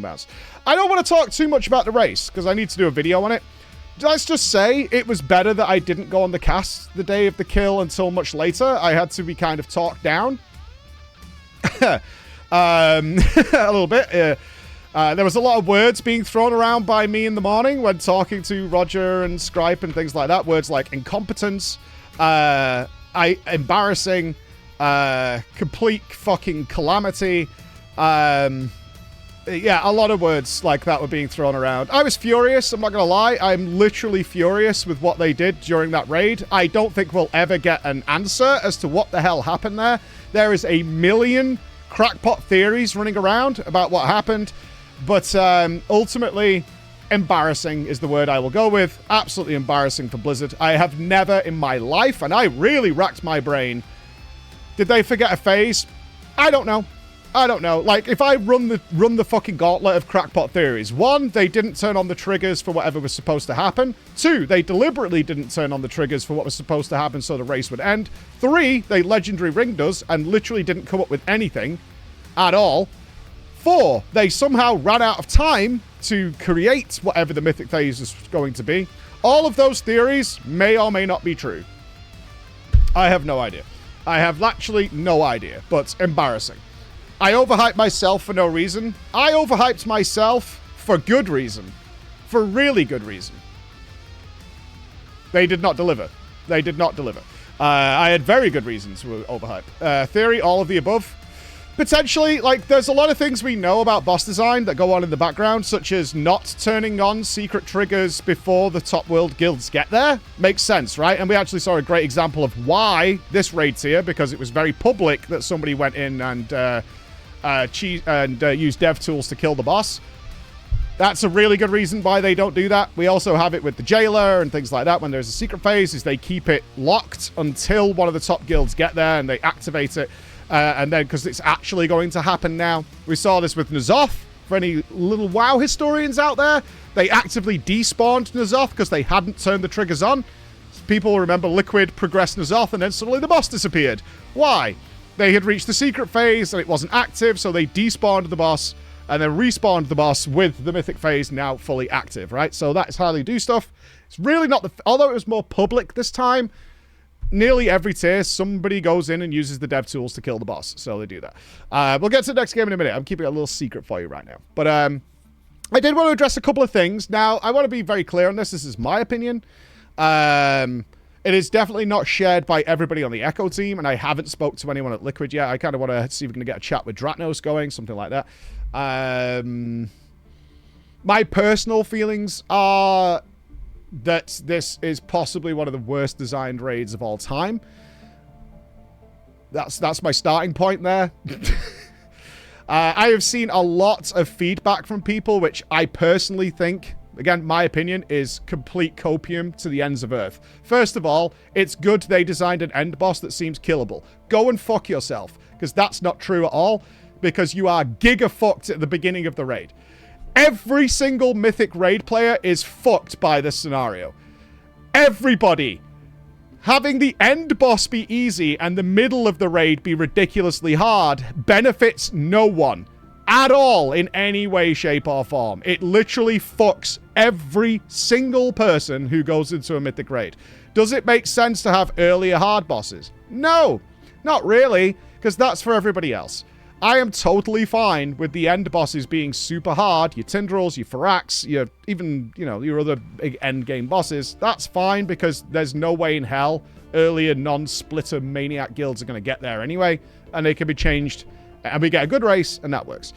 mouse. I don't want to talk too much about the race because I need to do a video on it. Let's just say it was better that I didn't go on the cast the day of the kill until much later. I had to be kind of talked down. A little bit. There was a lot of words being thrown around by me in the morning when talking to Roger and Scripe and things like that. Words like incompetence, embarrassing, complete fucking calamity. Yeah, a lot of words like that were being thrown around. I was furious, I'm not going to lie. I'm literally furious with what they did during that raid. I don't think we'll ever get an answer as to what the hell happened there. There is a million crackpot theories running around about what happened. But ultimately, embarrassing is the word I will go with. Absolutely embarrassing for Blizzard. I have never in my life, and I really racked my brain. Did they forget a phase? I don't know. I don't know. Like, if I run the fucking gauntlet of crackpot theories. 1, they didn't turn on the triggers for whatever was supposed to happen. 2, they deliberately didn't turn on the triggers for what was supposed to happen so the race would end. 3, they legendary ringed us and literally didn't come up with anything at all. 4, they somehow ran out of time to create whatever the mythic phase is going to be. All of those theories may or may not be true. I have no idea. I have actually no idea, but embarrassing. I overhyped myself for no reason. I overhyped myself for good reason. For really good reason. They did not deliver. They did not deliver. I had very good reasons to overhype. Theory, all of the above. Potentially, like, there's a lot of things we know about boss design that go on in the background, such as not turning on secret triggers before the top world guilds get there. Makes sense, right? And we actually saw a great example of why this raid's here, because it was very public that somebody went in and use dev tools to kill the boss. That's a really good reason why they don't do that. We also have it with the jailer and things like that. When there's a secret phase, is they keep it locked until one of the top guilds get there and they activate it. And then, because it's actually going to happen now. We saw this with N'Zoth. For any little WoW historians out there, they actively despawned N'Zoth because they hadn't turned the triggers on. People remember Liquid progressed N'Zoth and then suddenly the boss disappeared. Why? They had reached the secret phase and it wasn't active, so they despawned the boss and then respawned the boss with the mythic phase now fully active, right? So that's how they do stuff. It's really not the... Although it was more public this time, nearly every tier, somebody goes in and uses the dev tools to kill the boss. So they do that. We'll get to the next game in a minute. I'm keeping it a little secret for you right now. But I did want to address a couple of things. Now, I want to be very clear on this. This is my opinion. It is definitely not shared by everybody on the Echo team, and I haven't spoke to anyone at Liquid yet. I kind of want to see if we can get a chat with Dratnos going, something like that. My personal feelings are that this is possibly one of the worst designed raids of all time. That's my starting point there. I have seen a lot of feedback from people, which I personally think... Again, my opinion is complete copium to the ends of Earth. First of all, it's good they designed an end boss that seems killable. Go and fuck yourself, because that's not true at all, because you are giga-fucked at the beginning of the raid. Every single Mythic raid player is fucked by this scenario. Everybody. Having the end boss be easy and the middle of the raid be ridiculously hard benefits no one. At all, in any way, shape, or form. It literally fucks every single person who goes into a Mythic raid. Does it make sense to have earlier hard bosses? No, not really, because that's for everybody else. I am totally fine with the end bosses being super hard, your Tindrils, your Firax, your even, you know, your other big end game bosses. That's fine, because there's no way in hell earlier non-splitter maniac guilds are going to get there anyway, and they can be changed. And we get a good race, and that works.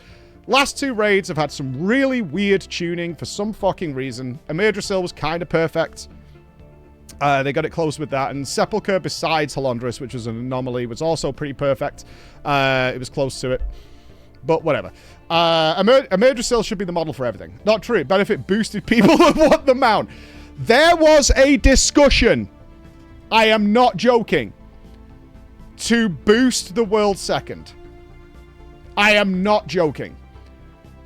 Last 2 raids have had some really weird tuning for some fucking reason. Methuzahla was kind of perfect. They got it close with that. And Sepulchre, besides Halondrus, which was an anomaly, was also pretty perfect. It was close to it. But whatever. Methuzahla should be the model for everything. Not true. Benefit boosted people that want the mount. There was a discussion. I am not joking. To boost the world second. I am not joking.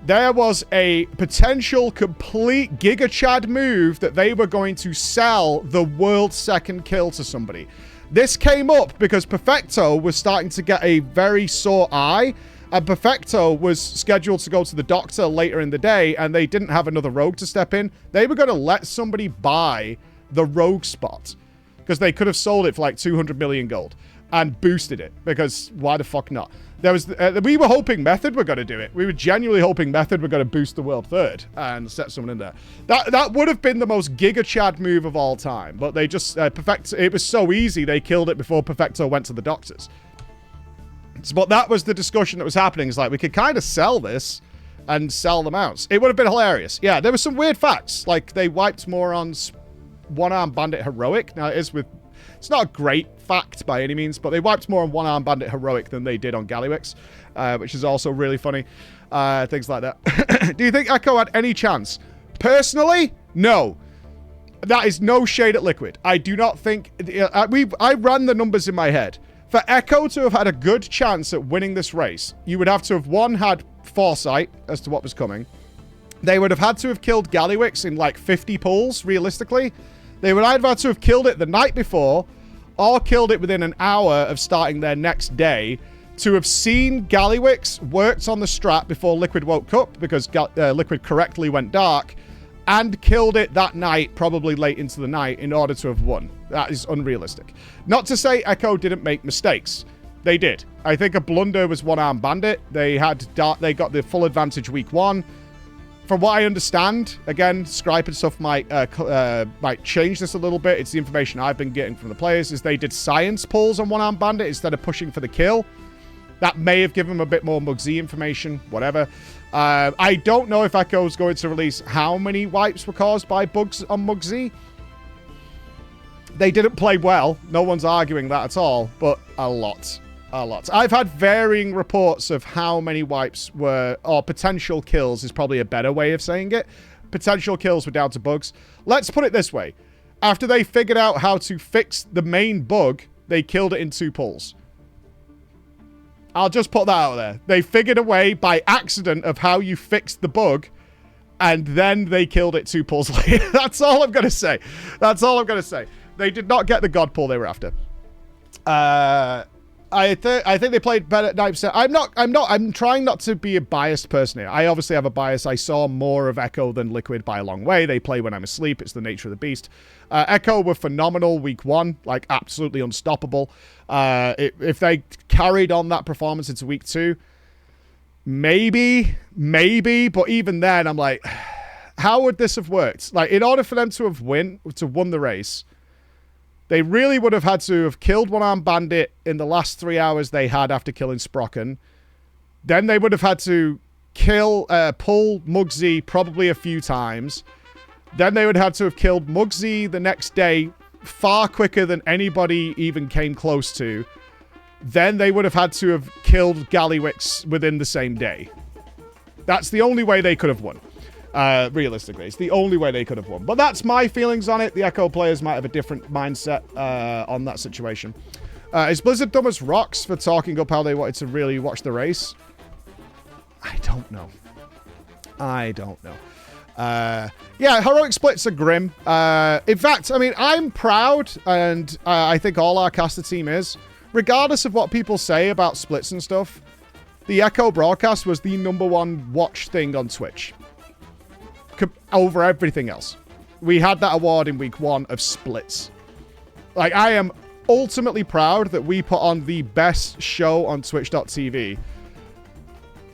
There was a potential complete Giga Chad move that they were going to sell the world second kill to somebody. This came up because Perfecto was starting to get a very sore eye and Perfecto was scheduled to go to the doctor later in the day, and they didn't have another rogue to step in, they were going to let somebody buy the rogue spot because they could have sold it for like 200 million gold and boosted it, because why the fuck not? There was we were hoping Method were going to do it. We were genuinely hoping Method were going to boost the world third and set someone in there. That would have been the most Giga Chad move of all time, but they just it was so easy they killed it before Perfecto went to the doctors. But that was the discussion that was happening. It's like, we could kind of sell this and sell the mounts. It would have been hilarious. Yeah, there were some weird facts. Like, they wiped Moron's one-arm bandit heroic. Now, it's not a great fact by any means, but they wiped more on one-arm bandit heroic than they did on Gallywix, which is also really funny. Things like that. Do you think Echo had any chance? Personally, no. That is no shade at Liquid. I do not think... I ran the numbers in my head. For Echo to have had a good chance at winning this race, you would have to have, one, had foresight as to what was coming. They would have had to have killed Gallywix in like 50 pulls, realistically. They would either have to have killed it the night before, or killed it within an hour of starting their next day, to have seen Gallywix worked on the strat before Liquid woke up, because Liquid correctly went dark, and killed it that night, probably late into the night, in order to have won. That is unrealistic. Not to say Echo didn't make mistakes. They did. I think a blunder was one-arm bandit. They got the full advantage week one. From what I understand, again, Scripe and stuff might change this a little bit. It's the information I've been getting from the players, is they did science pulls on one-arm bandit instead of pushing for the kill. That may have given them a bit more Muggsy information, whatever. I don't know if Echo's going to release how many wipes were caused by bugs on Muggsy. They didn't play well. No one's arguing that at all, but a lot. A lot. I've had varying reports of how many wipes were, or potential kills is probably a better way of saying it. Potential kills were down to bugs. Let's put it this way. After they figured out how to fix the main bug, they killed it in 2 pulls. I'll just put that out there. They figured a way by accident of how you fixed the bug, and then they killed it 2 pulls later. That's all I'm going to say. That's all I'm going to say. They did not get the God pull they were after. I think they played better at 9%. I'm trying not to be a biased person here. I obviously have a bias. I saw more of Echo than Liquid by a long way. They play when I'm asleep. It's the nature of the beast. Echo were phenomenal week one, like absolutely unstoppable. If they carried on that performance into week 2, maybe, but even then, I'm like, how would this have worked? Like, in order for them to have won the race, they really would have had to have killed one-arm bandit in the last 3 hours they had after killing Sprocken. Then they would have had to pull Muggsy probably a few times. Then they would have to have killed Muggsy the next day far quicker than anybody even came close to. Then they would have had to have killed Gallywix within the same day. That's the only way they could have won. Realistically, it's the only way they could have won. But that's my feelings on it. The Echo players might have a different mindset on that situation. Is Blizzard dumb as rocks for talking up how they wanted to really watch the race? I don't know. Yeah, heroic splits are grim. In fact, I mean, I'm proud, and I think all our caster team is. Regardless of what people say about splits and stuff, the Echo broadcast was the #1 watch thing on Twitch. Over everything else. We had that award in week 1 of splits. Like, I am ultimately proud that we put on the best show on twitch.tv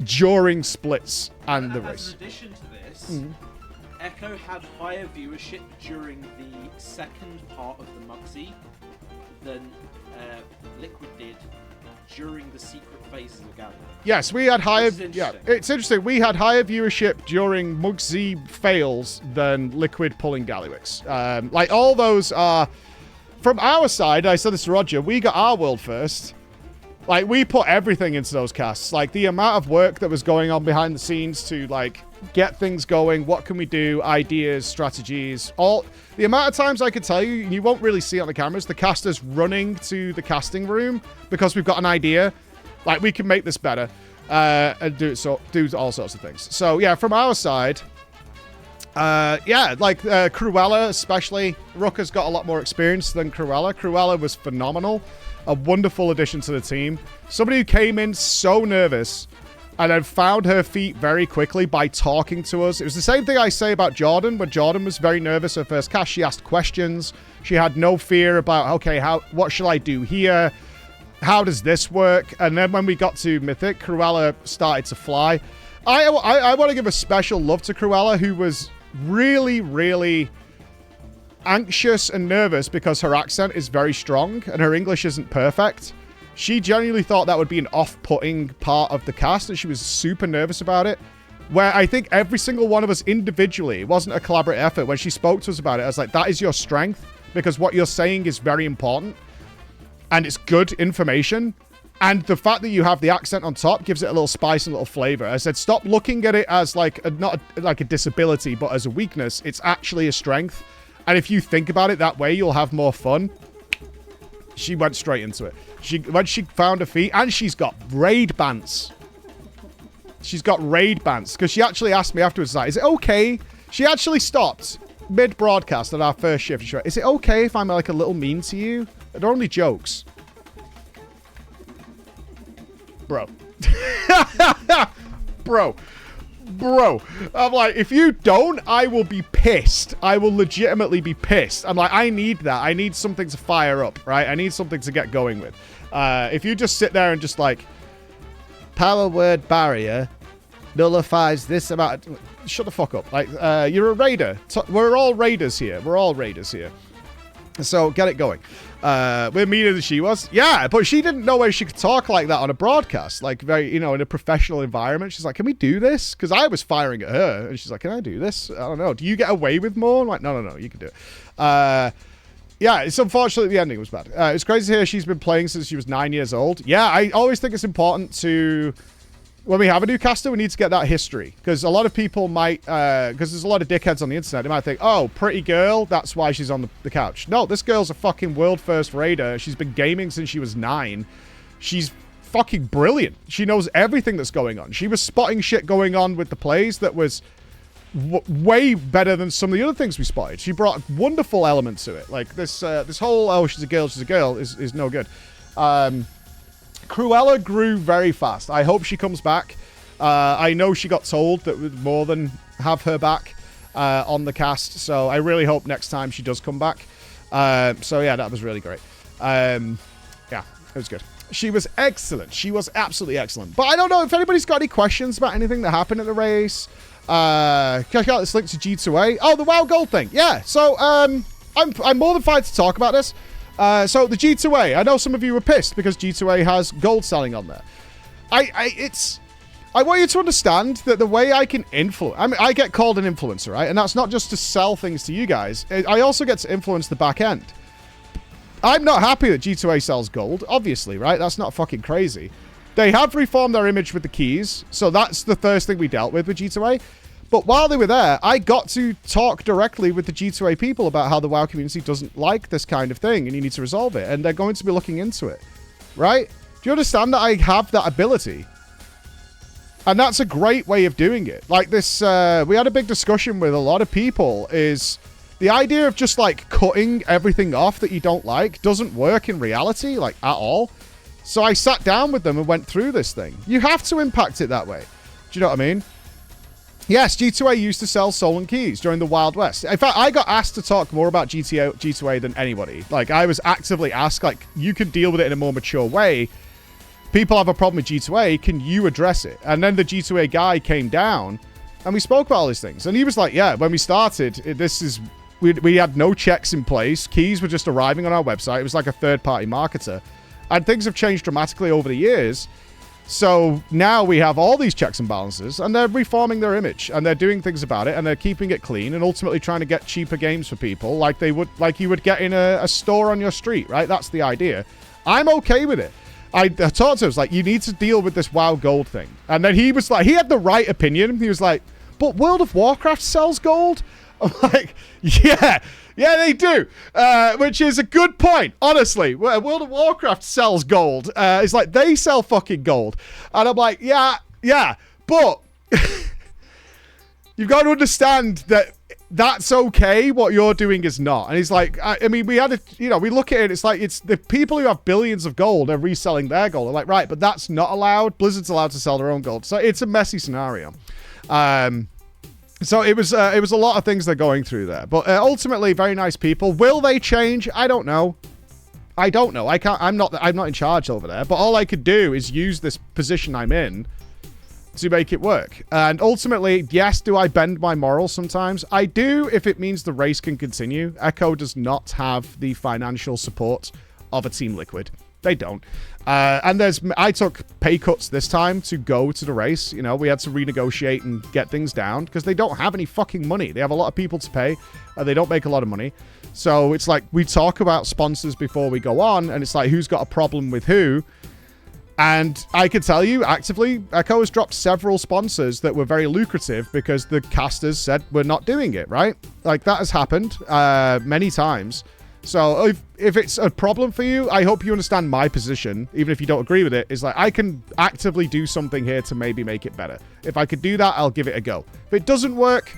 during splits and the race. In addition to this, Echo had higher viewership during the second part of the Muggsy than Liquid did during the secret phases of Gallywix. Yes, we had higher... Yeah, it's interesting. We had higher viewership during Muggsy fails than Liquid pulling Gallywix. Like, all those are... From our side, I said this to Roger, we got our world first. Like, we put everything into those casts. Like, the amount of work that was going on behind the scenes to, like, get things going, what can we do, ideas, strategies, all... The amount of times I could tell you, you won't really see it on the cameras, the casters running to the casting room because we've got an idea. Like, we can make this better and do all sorts of things. So, yeah, from our side, yeah, like Cruella especially. Rook has got a lot more experience than Cruella. Cruella was phenomenal. A wonderful addition to the team. Somebody who came in so nervous and then found her feet very quickly by talking to us. It was the same thing I say about Jordan. When Jordan was very nervous her first cast, she asked questions. She had no fear about, okay, what should I do here? How does this work? And then when we got to Mythic, Cruella started to fly. I want to give a special love to Cruella, who was really, really anxious and nervous because her accent is very strong and her English isn't perfect. She genuinely thought that would be an off-putting part of the cast, and she was super nervous about it. Where I think every single one of us individually, it wasn't a collaborative effort. When she spoke to us about it, I was like, that is your strength, because what you're saying is very important, and it's good information. And the fact that you have the accent on top gives it a little spice and a little flavor. I said, stop looking at it as like not like a disability, but as a weakness. It's actually a strength. And if you think about it that way, you'll have more fun. She went straight into it. When she found her feet, and she's got raid bans. She's got raid bans, because she actually asked me afterwards, like, is it okay? She actually stopped mid-broadcast at our first shift. She went, is it okay if I'm like a little mean to you? They're only jokes. Bro. Bro. I'm like, if you don't, I will be pissed. I will legitimately be pissed. I'm like, I need that. I need something to fire up, right? I need something to get going with. If you just sit there and just like, power word barrier nullifies this amount. Shut the fuck up. Like, you're a raider. We're all raiders here. So get it going. We're meaner than she was. Yeah, but she didn't know where she could talk like that on a broadcast. Like, very, in a professional environment. She's like, can we do this? Because I was firing at her. And she's like, can I do this? I don't know. Do you get away with more? I'm like, no. You can do it. Yeah, it's unfortunate the ending was bad. It's crazy to hear she's been playing since she was 9 years old. Yeah, I always think it's important to... When we have a new caster, we need to get that history. Because a lot of people might... Because there's a lot of dickheads on the internet. They might think, oh, pretty girl, that's why she's on the couch. No, this girl's a fucking world-first raider. She's been gaming since she was 9. She's fucking brilliant. She knows everything that's going on. She was spotting shit going on with the plays that was way better than some of the other things we spotted. She brought wonderful elements to it. Like, this whole, oh, she's a girl is no good. Cruella grew very fast. I hope she comes back. I know she got told that we'd more than have her back on the cast, so I really hope next time she does come back. So yeah, that was really great. Yeah, it was good. She was excellent. She was absolutely excellent. But I don't know if anybody's got any questions about anything that happened at the race. Check out this link to G2A. Oh, the WoW Gold thing. Yeah, so I'm more than fine to talk about this. So the G2A, I know some of you were pissed because G2A has gold selling on there. I want you to understand that the way I can influence... I mean, I get called an influencer, right? And that's not just to sell things to you guys. I also get to influence the back end. I'm not happy that G2A sells gold, obviously, right? That's not fucking crazy. They have reformed their image with the keys, so that's the first thing we dealt with G2A. But while they were there, I got to talk directly with the G2A people about how the WoW community doesn't like this kind of thing, and you need to resolve it. And they're going to be looking into it, right? Do you understand that I have that ability? And that's a great way of doing it. Like this, we had a big discussion with a lot of people, is the idea of just like cutting everything off that you don't like doesn't work in reality, like at all. So I sat down with them and went through this thing. You have to impact it that way. Do you know what I mean? Yes, G2A used to sell stolen keys during the Wild West. In fact, I got asked to talk more about G2A than anybody. Like, I was actively asked, like, you could deal with it in a more mature way. People have a problem with G2A. Can you address it? And then the G2A guy came down, and we spoke about all these things. And he was like, yeah, when we started, we had no checks in place. Keys were just arriving on our website. It was like a third-party marketer. And things have changed dramatically over the years. So now we have all these checks and balances, and they're reforming their image, and they're doing things about it, and they're keeping it clean, and ultimately trying to get cheaper games for people, like you would get in a store on your street, right? That's the idea. I'm okay with it. I talked to him, like, you need to deal with this WoW Gold thing. And then he was like, he had the right opinion. He was like, but World of Warcraft sells gold? I'm like, yeah, they do. Which is a good point, honestly. World of Warcraft sells gold. It's like, they sell fucking gold. And I'm like, yeah, but you've got to understand that that's okay. What you're doing is not. And he's like, I mean, we had a, you know, we look at it. It's like, it's the people who have billions of gold are reselling their gold. They're like, right, but that's not allowed. Blizzard's allowed to sell their own gold. So it's a messy scenario. So it was a lot of things they're going through there. But ultimately, very nice people. Will they change? I don't know. I don't know. I'm not in charge over there. But all I could do is use this position I'm in to make it work. And ultimately, yes, do I bend my morals sometimes? I do, if it means the race can continue. Echo does not have the financial support of a Team Liquid. They don't. And I took pay cuts this time to go to the race. You know, we had to renegotiate and get things down because they don't have any fucking money. They have a lot of people to pay. They don't make a lot of money. So it's like we talk about sponsors before we go on, and it's like who's got a problem with who. And I can tell you, actively, Echo has dropped several sponsors that were very lucrative because the casters said we're not doing it, right? Like, that has happened many times. So if it's a problem for you, I hope you understand my position, even if you don't agree with it. Is like, I can actively do something here to maybe make it better. If I could do that, I'll give it a go. If it doesn't work,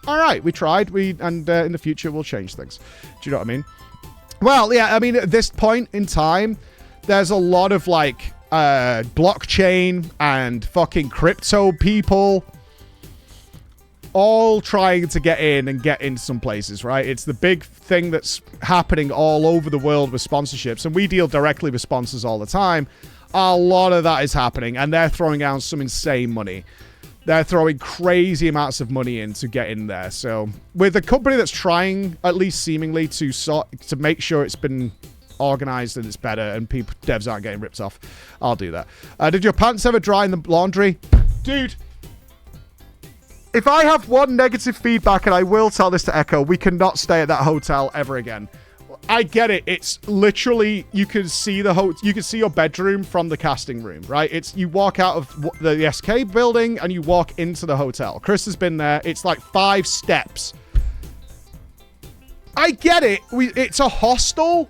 all right, we tried. And in the future, we'll change things. Do you know what I mean? Well, yeah, I mean, at this point in time, there's a lot of, like, blockchain and fucking crypto people all trying to get in and get in some places, right? It's the big thing that's happening all over the world with sponsorships, and we deal directly with sponsors all the time. A lot of that is happening, and they're throwing out some insane money. They're throwing crazy amounts of money in to get in there. So with a company that's trying, at least seemingly, to make sure it's been organized and it's better and devs aren't getting ripped off, I'll do that. Did your pants ever dry in the laundry? Dude, if I have one negative feedback, and I will tell this to Echo, we cannot stay at that hotel ever again. I get it. It's literally, you can see you can see your bedroom from the casting room, right? It's, you walk out of the SK building and you walk into the hotel. Chris has been there. It's like 5 steps. I get it. It's a hostel,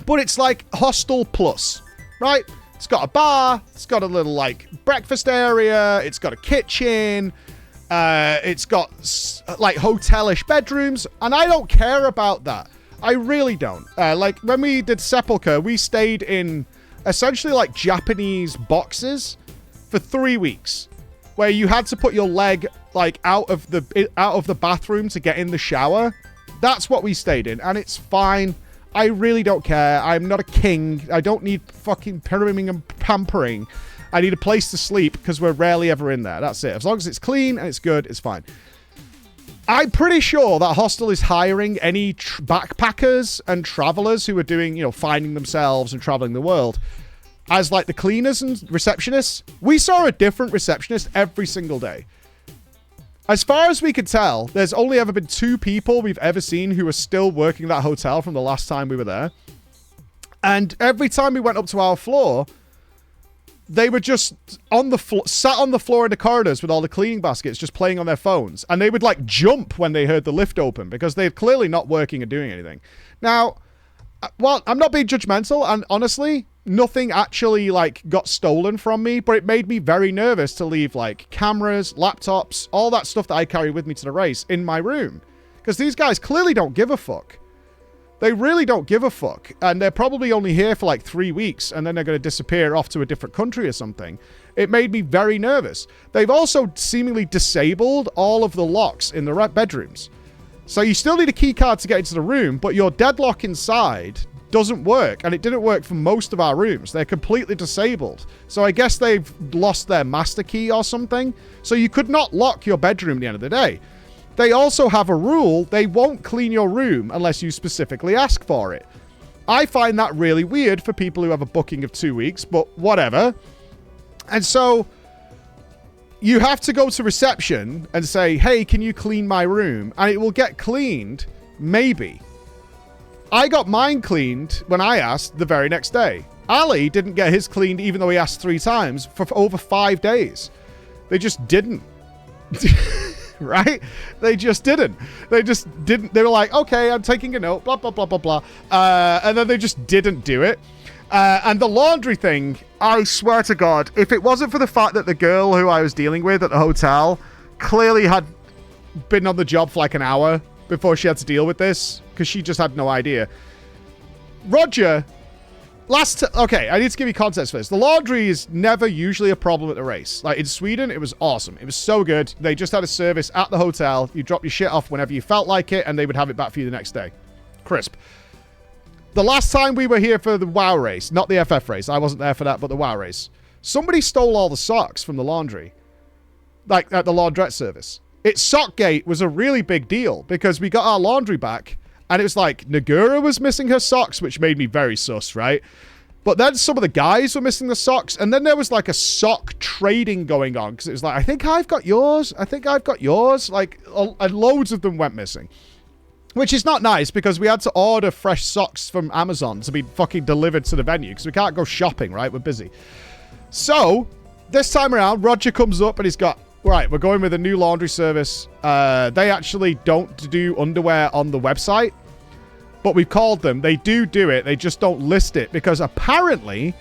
but it's like hostel plus, right? It's got a bar. It's got a little, like, breakfast area. It's got a kitchen. It's got, like, hotelish bedrooms. And I don't care about that. I really don't. Like, when we did Sepulchre, we stayed in essentially, like, Japanese boxes for 3 weeks, where you had to put your leg, like, out of the bathroom to get in the shower. That's what we stayed in, and it's fine. I really don't care. I'm not a king. I don't need fucking pyramiding and pampering. I need a place to sleep because we're rarely ever in there. That's it. As long as it's clean and it's good, it's fine. I'm pretty sure that hostel is hiring any backpackers and travelers who are doing, you know, finding themselves and traveling the world as, like, the cleaners and receptionists. We saw a different receptionist every single day. As far as we could tell, there's only ever been 2 people we've ever seen who are still working that hotel from the last time we were there. And every time we went up to our floor, they were just on the floor, sat on the floor in the corridors with all the cleaning baskets, just playing on their phones. And they would, like, jump when they heard the lift open because they're clearly not working or doing anything. Now, well, I'm not being judgmental, and honestly, nothing actually, like, got stolen from me, but it made me very nervous to leave, like, cameras, laptops, all that stuff that I carry with me to the race in my room. Because these guys clearly don't give a fuck. They really don't give a fuck. And they're probably only here for, like, 3 weeks, and then they're going to disappear off to a different country or something. It made me very nervous. They've also seemingly disabled all of the locks in the bedrooms. So you still need a key card to get into the room, but your deadlock inside doesn't work, and it didn't work for most of our rooms. They're completely disabled. So I guess they've lost their master key or something. So you could not lock your bedroom at the end of the day. They also have a rule, they won't clean your room unless you specifically ask for it. I find that really weird for people who have a booking of 2 weeks, but whatever. And so you have to go to reception and say, hey, can you clean my room? And it will get cleaned, maybe. I got mine cleaned when I asked the very next day. Ali didn't get his cleaned even though he asked 3 times for over 5 days. They just didn't. Right? They just didn't. They just didn't. They were like, okay, I'm taking a note, blah, blah, blah, blah, blah. And then they just didn't do it. And the laundry thing, I swear to God, if it wasn't for the fact that the girl who I was dealing with at the hotel clearly had been on the job for like an hour before she had to deal with this because she just had no idea. Roger, okay, I need to give you context for this. The laundry is never usually a problem at the race. Like in Sweden, it was awesome. It was so good. They just had a service at the hotel. You drop your shit off whenever you felt like it, and they would have it back for you the next day. Crisp. The last time we were here for the WoW race, not the FF race. I wasn't there for that, but the WoW race. Somebody stole all the socks from the laundry. Like at the laundrette service. Sockgate was a really big deal because we got our laundry back and it was like Nagura was missing her socks, which made me very sus, right? But then some of the guys were missing the socks, and then there was like a sock trading going on because it was like, I think I've got yours. I think I've got yours. Like, and loads of them went missing. Which is not nice because we had to order fresh socks from Amazon to be fucking delivered to the venue because we can't go shopping, right? We're busy. So, this time around, Roger comes up and he's got, right, we're going with a new laundry service. They actually don't do underwear on the website, but we've called them. They do it. They just don't list it because apparently,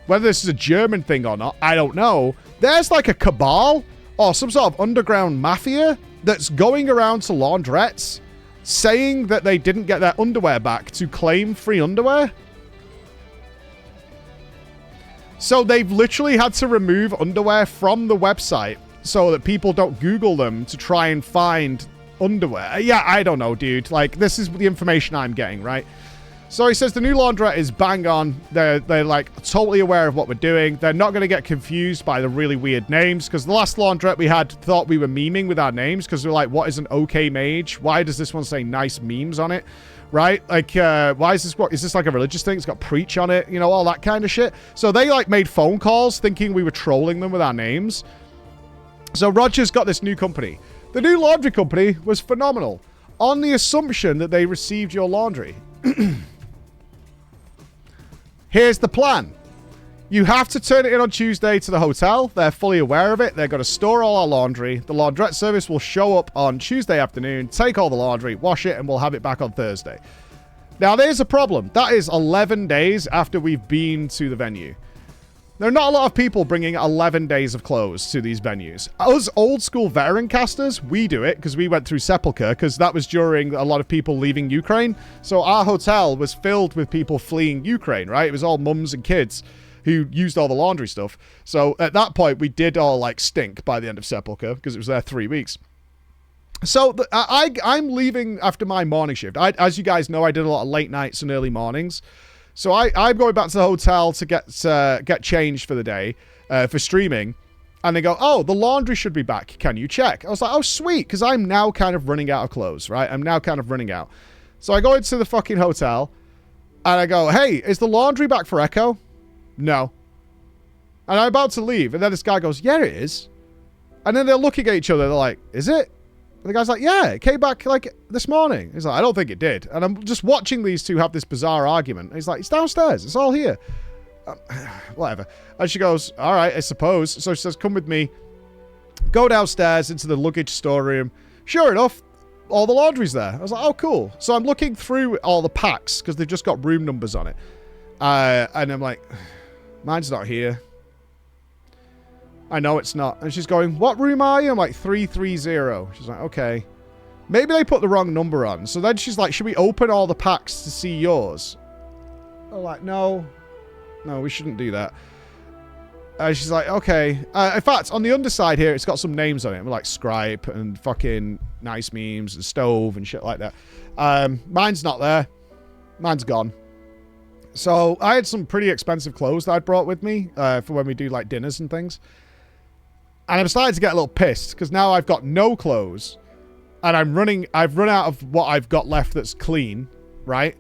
whether this is a German thing or not, I don't know. There's like a cabal or some sort of underground mafia that's going around to laundrettes saying that they didn't get their underwear back to claim free underwear. So they've literally had to remove underwear from the website so that people don't Google them to try and find underwear. Yeah, I don't know, dude. Like, this is the information I'm getting, right? So he says the new laundrette is bang on. They're like totally aware of what we're doing. They're not going to get confused by the really weird names because the last laundrette we had thought we were memeing with our names because we're like, what is an okay mage? Why does this one say nice memes on it? Right? Like, why is this, what is this like a religious thing? It's got preach on it, you know, all that kind of shit. So they like made phone calls thinking we were trolling them with our names. So Roger's got this new company. The new laundry company was phenomenal on the assumption that they received your laundry. Here's the plan. You have to turn it in on Tuesday to the hotel. They're fully aware of it. They're going to store all our laundry. The laundrette service will show up on Tuesday afternoon, take all the laundry, wash it, and we'll have it back on Thursday. Now, there's a problem. That is 11 days after we've been to the venue. There are not a lot of people bringing 11 days of clothes to these venues. Us old school veteran casters, we do it because we went through Sepulchre because that was during a lot of people leaving Ukraine. So our hotel was filled with people fleeing Ukraine, right? It was all mums and kids who used all the laundry stuff. So at that point, we did all like stink by the end of Sepulchre because it was there 3 weeks. So I'm leaving after my morning shift. As you guys know, I did a lot of late nights and early mornings. So I'm going back to the hotel to get changed for the day for streaming. And they go, oh, the laundry should be back. Can you check? I was like, oh, sweet. Because I'm now kind of running out of clothes, right? I'm now kind of running out. So I go into the fucking hotel. And I go, hey, is the laundry back for Echo? No. And I'm about to leave. And then this guy goes, yeah, it is. And then they're looking at each other. They're like, is it? And the guy's like, yeah, it came back like this morning. He's like, I don't think it did. And I'm just watching these two have this bizarre argument. And he's like, it's downstairs. It's all here. Whatever. And she goes, all right, I suppose. So she says, come with me. Go downstairs into the luggage storeroom. Sure enough, all the laundry's there. I was like, oh, cool. So I'm looking through all the packs because they've just got room numbers on it. And I'm like, mine's not here. I know it's not. And she's going, what room are you? I'm like, 330. She's like, okay. Maybe they put the wrong number on. So then she's like, should we open all the packs to see yours? I'm like, no. No, we shouldn't do that. And she's like, okay. In fact, on the underside here, it's got some names on it. Like Scripe and fucking Nice Memes and Stove and shit like that. Mine's not there. Mine's gone. So I had some pretty expensive clothes that I'd brought with me for when we do like dinners and things. And I'm starting to get a little pissed because now I've got no clothes and I've run out of what I've got left that's clean, right?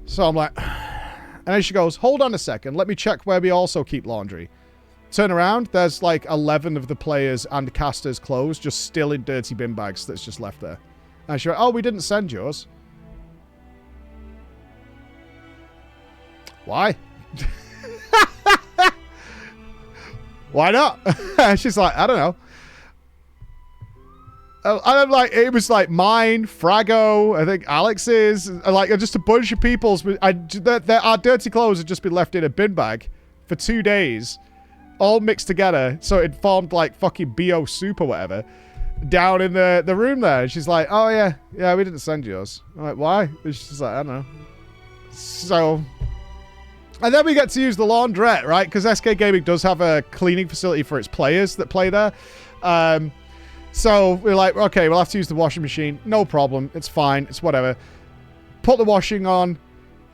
So I'm like, and then she goes, hold on a second. Let me check where we also keep laundry. Turn around. There's like 11 of the players and casters' clothes just still in dirty bin bags that's just left there. And she went, oh, we didn't send yours. Why? Why not? She's like, I don't know. And I'm like, it was like mine, Frago, I think Alex's, like just a bunch of people's. Our dirty clothes had just been left in a bin bag for 2 days, all mixed together. So it formed like fucking BO soup or whatever. down in the room there. And she's like, oh, yeah, we didn't send yours. I'm like, why? And she's like, I don't know. So, and then we get to use the laundrette, right? Because SK Gaming does have a cleaning facility for its players that play there. So we're like, okay, we'll have to use the washing machine. No problem. It's fine. It's whatever. Put the washing on.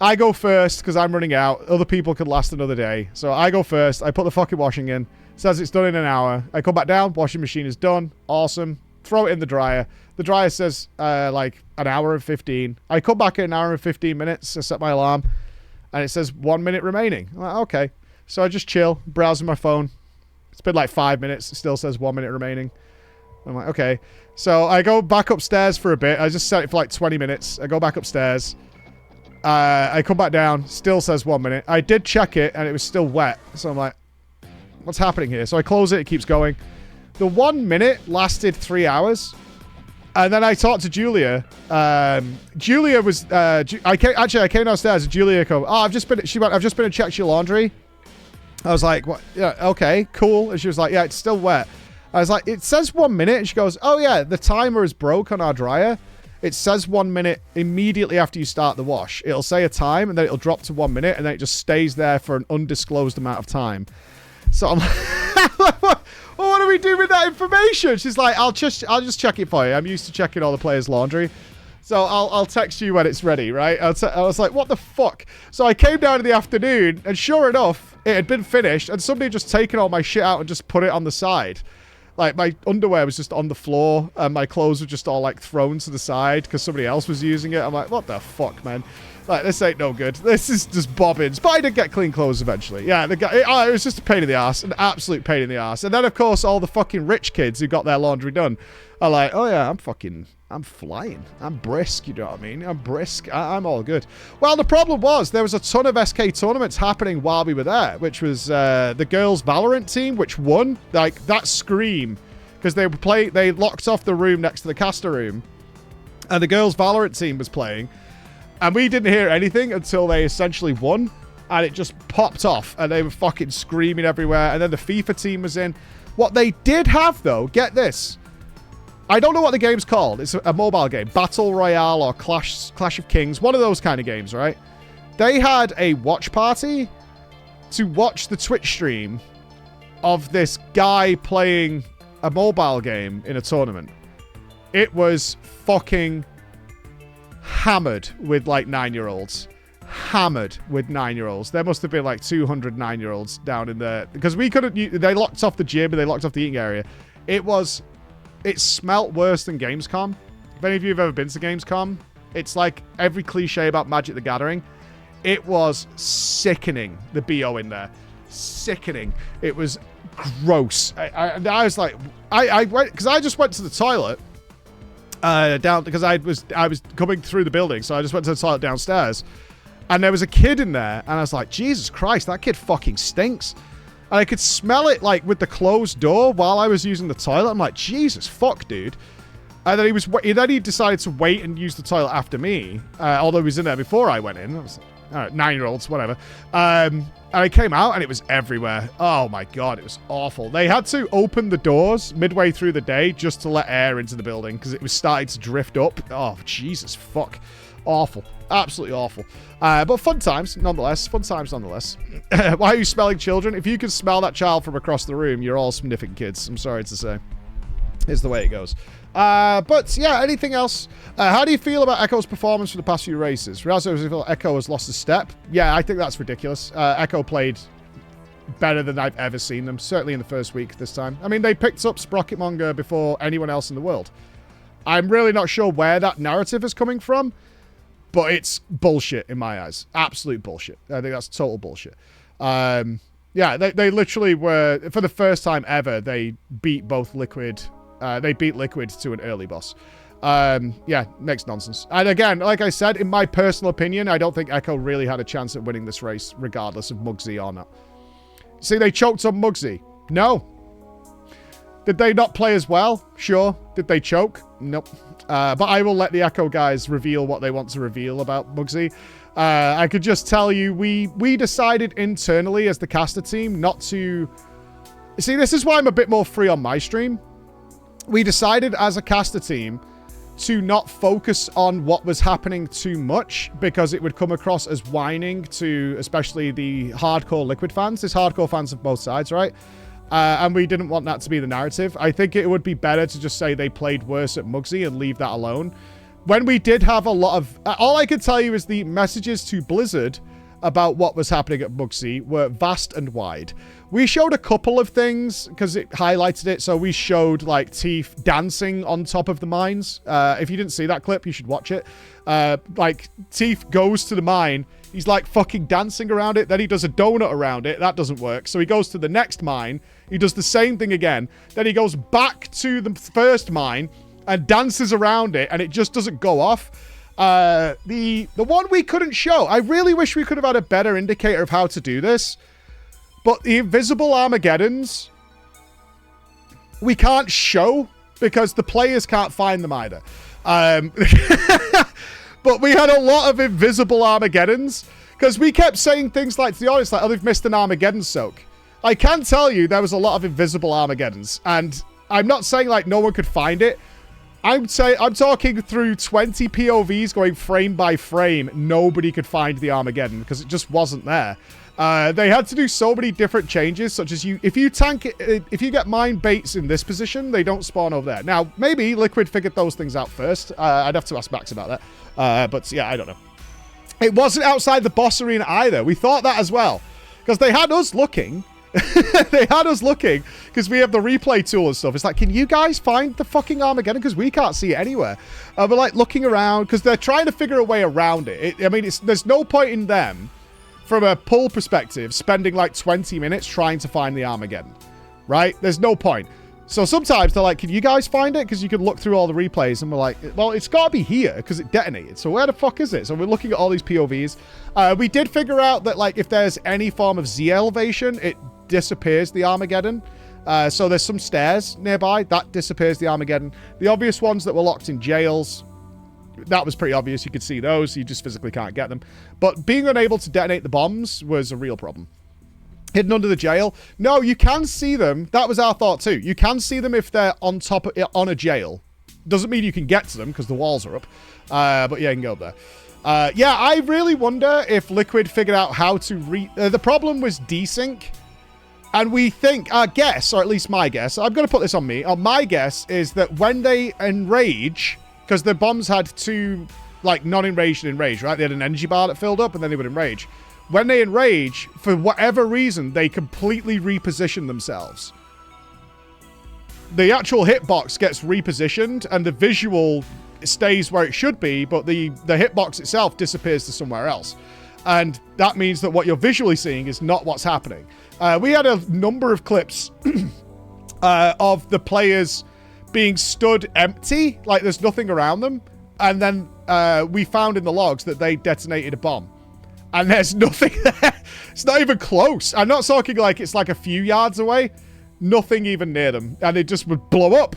I go first because I'm running out. Other people could last another day. So I go first. I put the fucking washing in. Says it's done in an hour. I come back down. Washing machine is done. Awesome. Throw it in the dryer. The dryer says like an hour and 15. I come back in an hour and 15 minutes. I set my alarm. And it says 1 minute remaining. I'm like, okay. So I just chill. Browsing my phone. It's been like 5 minutes. It still says 1 minute remaining. I'm like, okay. So I go back upstairs for a bit. I just set it for like 20 minutes. I go back upstairs. I come back down. Still says 1 minute. I did check it, and it was still wet. So I'm like, what's happening here? So I close it. It keeps going. The 1 minute lasted 3 hours. And then I talked to Julia. Julia was... I came downstairs, and Julia goes, oh, I've just been and checked your laundry. I was like, what? Yeah, okay, cool. And she was like, yeah, it's still wet. I was like, it says 1 minute. And she goes, oh, yeah, the timer is broke on our dryer. It says 1 minute immediately after you start the wash. It'll say a time, and then it'll drop to 1 minute, and then it just stays there for an undisclosed amount of time. So I'm like, well, what do we do with that information? She's like, I'll just check it for you. I'm used to checking all the players' laundry. So I'll text you when it's ready, right? I was like, what the fuck? So I came down in the afternoon, and sure enough, it had been finished, and somebody had just taken all my shit out and just put it on the side. Like, my underwear was just on the floor, and my clothes were just all, like, thrown to the side because somebody else was using it. I'm like, what the fuck, man? Like, this ain't no good. This is just bobbins. But I did get clean clothes eventually. Yeah, it was just a pain in the ass. An absolute pain in the ass. And then, of course, all the fucking rich kids who got their laundry done are like, oh, yeah, I'm flying. I'm brisk, you know what I mean? I'm brisk. I'm all good. Well, the problem was there was a ton of SK tournaments happening while we were there, which was the girls' Valorant team, which won. Like, that scream, because they locked off the room next to the caster room, and the girls' Valorant team was playing, and we didn't hear anything until they essentially won, and it just popped off, and they were fucking screaming everywhere, and then the FIFA team was in. What they did have, though, get this. I don't know what the game's called. It's a mobile game. Battle Royale or Clash of Kings. One of those kind of games, right? They had a watch party to watch the Twitch stream of this guy playing a mobile game in a tournament. It was fucking hammered with, like, 9-year-olds. Hammered with 9-year-olds. There must have been, like, 200 9-year-olds down in there. Because we couldn't... They locked off the gym and they locked off the eating area. It smelt worse than Gamescom. If any of you have ever been to Gamescom, it's like every cliche about Magic the Gathering. It was sickening, the BO in there. Sickening. It was gross. I was like, I went, because I just went to the toilet down, because I was coming through the building, so I just went to the toilet downstairs, and there was a kid in there, and I was like, Jesus Christ, that kid fucking stinks. And I could smell it, like, with the closed door while I was using the toilet. I'm like, Jesus, fuck, dude. And then he decided to wait and use the toilet after me, although he was in there before I went in. I was like, all right, 9-year-olds, whatever. And I came out, and it was everywhere. Oh, my God, it was awful. They had to open the doors midway through the day just to let air into the building because it was starting to drift up. Oh, Jesus, fuck. Awful. Absolutely awful. But fun times, nonetheless. Fun times, nonetheless. Why are you smelling children? If you can smell that child from across the room, you're all significant kids. I'm sorry to say. It's the way it goes. But, yeah, anything else? How do you feel about Echo's performance for the past few races? Razzo, does it feel like Echo has lost a step? Yeah, I think that's ridiculous. Echo played better than I've ever seen them, certainly in the first week this time. I mean, they picked up Sprocketmonger before anyone else in the world. I'm really not sure where that narrative is coming from, but it's bullshit in my eyes. Absolute bullshit. I think that's total bullshit. Yeah, they literally were, for the first time ever, they beat both Liquid. They beat Liquid to an early boss. Yeah, makes nonsense. And again, like I said, in my personal opinion, I don't think Echo really had a chance at winning this race, regardless of Muggsy or not. See, they choked on Muggsy. No. Did they not play as well? Sure. Did they choke? Nope. But I will let the Echo guys reveal what they want to reveal about Muggsy. I could just tell you, we decided internally as the caster team not to... See, this is why I'm a bit more free on my stream. we decided as a caster team to not focus on what was happening too much because it would come across as whining to especially the hardcore Liquid fans. There's hardcore fans of both sides, right? And we didn't want that to be the narrative. I think it would be better to just say they played worse at Mugsy and leave that alone. When we did have a lot of... all I can tell you is the messages to Blizzard about what was happening at Mugsy were vast and wide. We showed a couple of things because it highlighted it. So we showed like Teeth dancing on top of the mines. If you didn't see that clip, you should watch it. Like Teeth goes to the mine. He's like fucking dancing around it. Then he does a donut around it. That doesn't work. So he goes to the next mine. He does the same thing again. Then he goes back to the first mine and dances around it. And it just doesn't go off. The one we couldn't show. I really wish we could have had a better indicator of how to do this. But the invisible Armageddons, we can't show because the players can't find them either. But we had a lot of invisible Armageddons because we kept saying things like, to be honest, like, oh, they've missed an Armageddon soak. I can tell you there was a lot of invisible Armageddons. And I'm not saying like no one could find it. I'm talking through 20 POVs going frame by frame. Nobody could find the Armageddon because it just wasn't there. They had to do so many different changes, such as if you get mine baits in this position, they don't spawn over there. Now, maybe Liquid figured those things out first. I'd have to ask Max about that. But yeah, I don't know. It wasn't outside the boss arena either. We thought that as well. Because they had us looking. They had us looking because we have the replay tool and stuff. It's like, can you guys find the fucking Armageddon? Because we can't see it anywhere. We're like looking around because they're trying to figure a way around it. There's no point in them, from a pull perspective, spending like 20 minutes trying to find the Armageddon, right? There's no point. So sometimes they're like, can you guys find it? Because you can look through all the replays and we're like, well, it's got to be here because it detonated. So where the fuck is it? So we're looking at all these POVs. We did figure out that like if there's any form of Z elevation, it disappears the Armageddon. So there's some stairs nearby. That disappears the Armageddon. The obvious ones that were locked in jails, that was pretty obvious. You could see those. You just physically can't get them. But being unable to detonate the bombs was a real problem. Hidden under the jail. No, you can see them. That was our thought too. You can see them if they're on top of, on a jail. Doesn't mean you can get to them because the walls are up. But yeah, you can go up there. Yeah, I really wonder if Liquid figured out how to the problem was desync. And we think, our guess, or at least my guess, I'm going to put this on me. My guess is that when they enrage, because the bombs had two, like, non-enraged and enraged, right? They had an energy bar that filled up and then they would enrage. When they enrage, for whatever reason, they completely reposition themselves. The actual hitbox gets repositioned and the visual stays where it should be, but the hitbox itself disappears to somewhere else. And that means that what you're visually seeing is not what's happening. We had a number of clips of the players being stood empty, like there's nothing around them. And then we found in the logs that they detonated a bomb. And there's nothing there. It's not even close. I'm not talking like it's like a few yards away. Nothing even near them. And it just would blow up.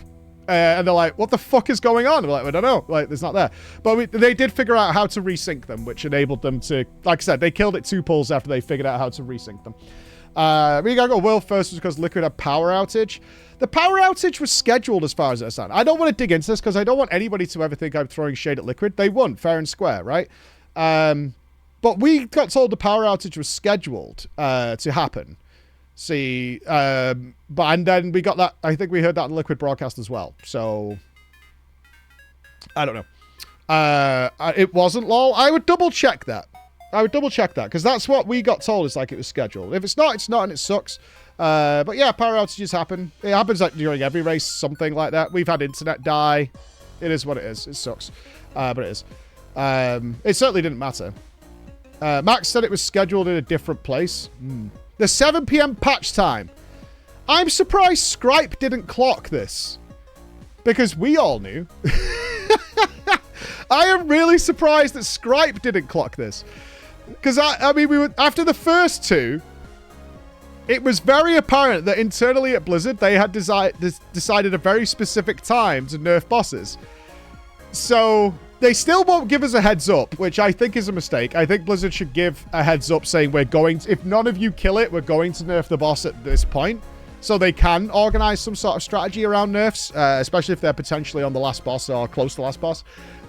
And they're like, what the fuck is going on? We're like, I don't know. Like, it's not there. But they did figure out how to resync them, which enabled them to, like I said, they killed it 2 pulls after they figured out how to resync them. We gotta go world first because Liquid had power outage. The power outage was scheduled as far as I understand. I don't want to dig into this because I don't want anybody to ever think I'm throwing shade at Liquid. They won, fair and square, right? But we got told the power outage was scheduled to happen. See, and then we got that. I think we heard that in Liquid broadcast as well. So I don't know. It wasn't lol. I would double check that. Because that's what we got told. It's like it was scheduled. If it's not, it's not, and it sucks. But yeah, power outages happen. It happens like during every race, something like that. We've had internet die. It is what it is. It sucks, but it is. It certainly didn't matter. Max said it was scheduled in a different place. The 7 p.m. patch time. I'm surprised Scripe didn't clock this. Because we all knew. I am really surprised that Scripe didn't clock this. Because, I mean, we were after the first 2, it was very apparent that internally at Blizzard, they had decided a very specific time to nerf bosses. So they still won't give us a heads up, which I think is a mistake. I think Blizzard should give a heads up saying we're going to, if none of you kill it, we're going to nerf the boss at this point. so they can organize some sort of strategy around nerfs, especially if they're potentially on the last boss or close to the last boss.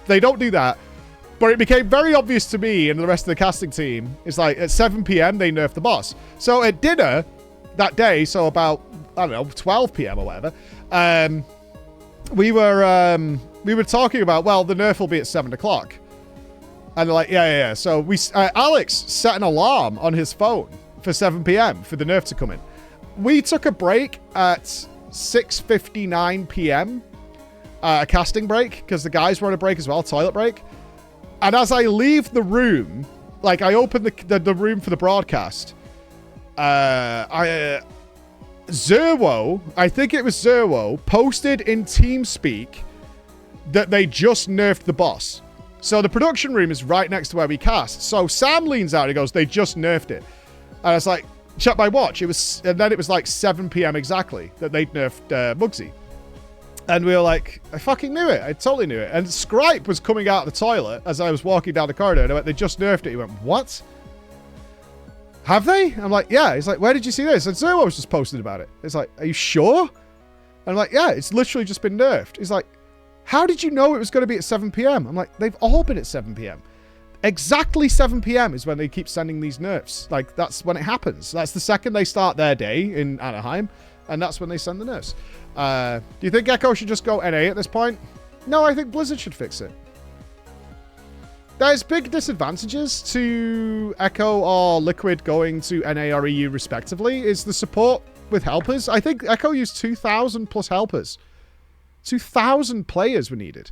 They don't do that. But it became very obvious to me and the rest of the casting team, it's like at 7 p.m. they nerfed the boss. So at dinner that day, so about, I don't know, 12 p.m. or whatever, we were talking about, well, the nerf will be at 7 o'clock. And they're like, yeah. So Alex set an alarm on his phone for 7 p.m. for the nerf to come in. We took a break at 6:59 p.m., a casting break, because the guys were on a break as well, toilet break. And as I leave the room, like I open the room for the broadcast, Zerwo, I think it was Zerwo, posted in TeamSpeak that they just nerfed the boss. So the production room is right next to where we cast. So Sam leans out and he goes, they just nerfed it. And I was like, check my watch. And then it was like 7 p.m. exactly that they'd nerfed Muggsy. And we were like, I fucking knew it. I totally knew it. And Scripe was coming out of the toilet as I was walking down the corridor. And I went, they just nerfed it. He went, what? Have they? I'm like, yeah. He's like, where did you see this? And Zerwo was just posting about it. It's like, are you sure? And I'm like, yeah, it's literally just been nerfed. He's like, how did you know it was going to be at 7 p.m.? I'm like, they've all been at 7 p.m. Exactly 7 p.m. is when they keep sending these nerfs. Like, that's when it happens. That's the second they start their day in Anaheim. And that's when they send the nerfs. Do you think Echo should just go NA at this point? No, I think Blizzard should fix it. There's big disadvantages to Echo or Liquid going to NA or EU respectively. Is the support with helpers. I think Echo used 2,000 plus helpers. 2,000 players were needed.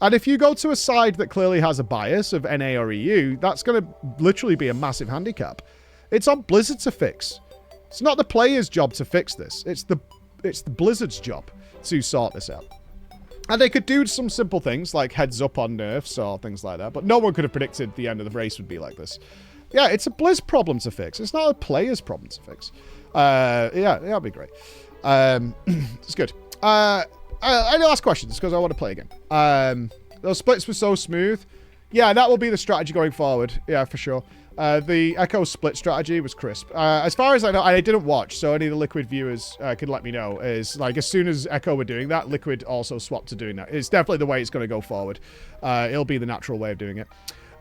And if you go to a side that clearly has a bias of NA or EU, that's going to literally be a massive handicap. It's on Blizzard to fix. It's not the player's job to fix this. It's the Blizzard's job to sort this out. And they could do some simple things like heads up on nerfs or things like that, but no one could have predicted the end of the race would be like this. Yeah, it's a Blizz problem to fix. It's not a player's problem to fix. Yeah, that'll be great. It's good. Any last questions? Because I want to play again. Those splits were so smooth. Yeah, that will be the strategy going forward. Yeah, for sure. The Echo split strategy was crisp. As far as I know, I didn't watch, so any of the Liquid viewers can let me know, is like as soon as Echo were doing that, Liquid also swapped to doing that. It's definitely the way it's going to go forward. It'll be the natural way of doing it.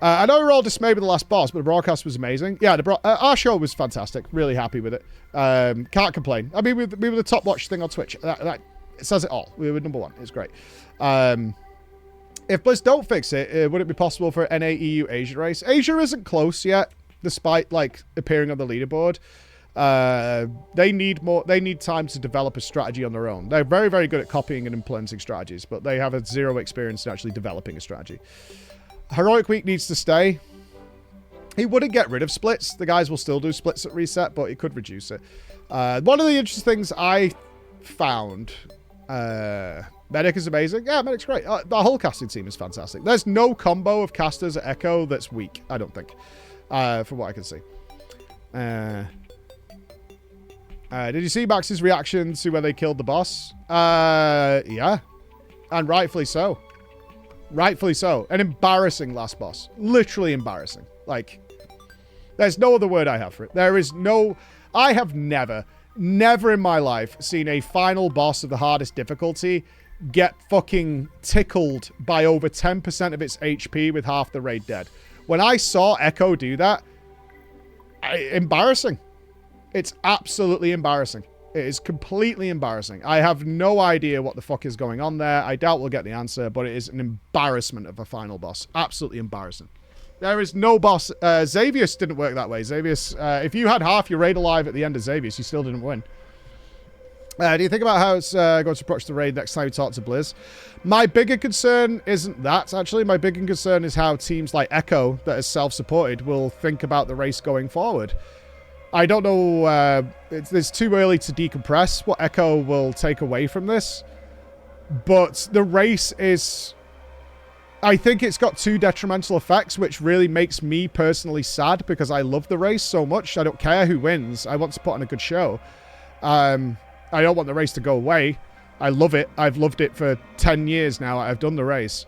I know we're all dismayed with the last boss, but the broadcast was amazing. Yeah, our show was fantastic. Really happy with it. Can't complain. I mean, we were the top watched thing on Twitch. That it says it all. We were number one. It's great. If Blizz don't fix it, would it be possible for NA, EU, Asia race? Asia isn't close yet, despite like appearing on the leaderboard. They need time to develop a strategy on their own. They're very, very good at copying and implementing strategies, but they have a zero experience in actually developing a strategy. Heroic Week needs to stay. He wouldn't get rid of splits. The guys will still do splits at reset, but he could reduce it. One of the interesting things I found... Medic is amazing. Yeah, Medic's great. The whole casting team is fantastic. There's no combo of casters at Echo that's weak, I don't think. From what I can see. Did you see Max's reaction to when they killed the boss? Yeah. And rightfully so. Rightfully so. An embarrassing last boss. Literally embarrassing. Like, there's no other word I have for it. There is no... I have never in my life seen a final boss of the hardest difficulty get fucking tickled by over 10% of its HP with half the raid dead. When I saw Echo do that, embarrassing. It's absolutely embarrassing. It is completely embarrassing. I have no idea what the fuck is going on there. I doubt we'll get the answer, but it is an embarrassment of a final boss. Absolutely embarrassing. There is no boss. Xavius didn't work that way. Xavius, if you had half your raid alive at the end of Xavius, you still didn't win. Do you think about how it's going to approach the raid next time you talk to Blizz? My bigger concern isn't that, actually. My bigger concern is how teams like Echo, that is self-supported, will think about the race going forward. I don't know. It's too early to decompress what Echo will take away from this. But the race is... I think it's got two detrimental effects, which really makes me personally sad because I love the race so much. I don't care who wins. I want to put on a good show. I don't want the race to go away. I love it. I've loved it for 10 years now. I've done the race.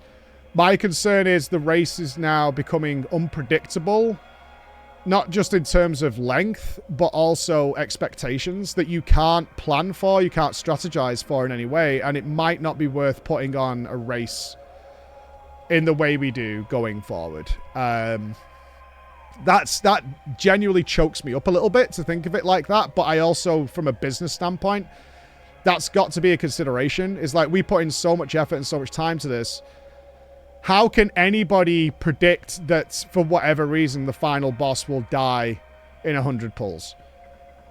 My concern is the race is now becoming unpredictable Not just in terms of length, but also expectations that you can't plan for, you can't strategize for in any way, and it might not be worth putting on a race in the way we do going forward. That genuinely chokes me up a little bit to think of it like that, but I also, from a business standpoint, that's got to be a consideration. Is like, we put in so much effort and so much time to this. How can anybody predict that, for whatever reason, the final boss will die in 100 pulls?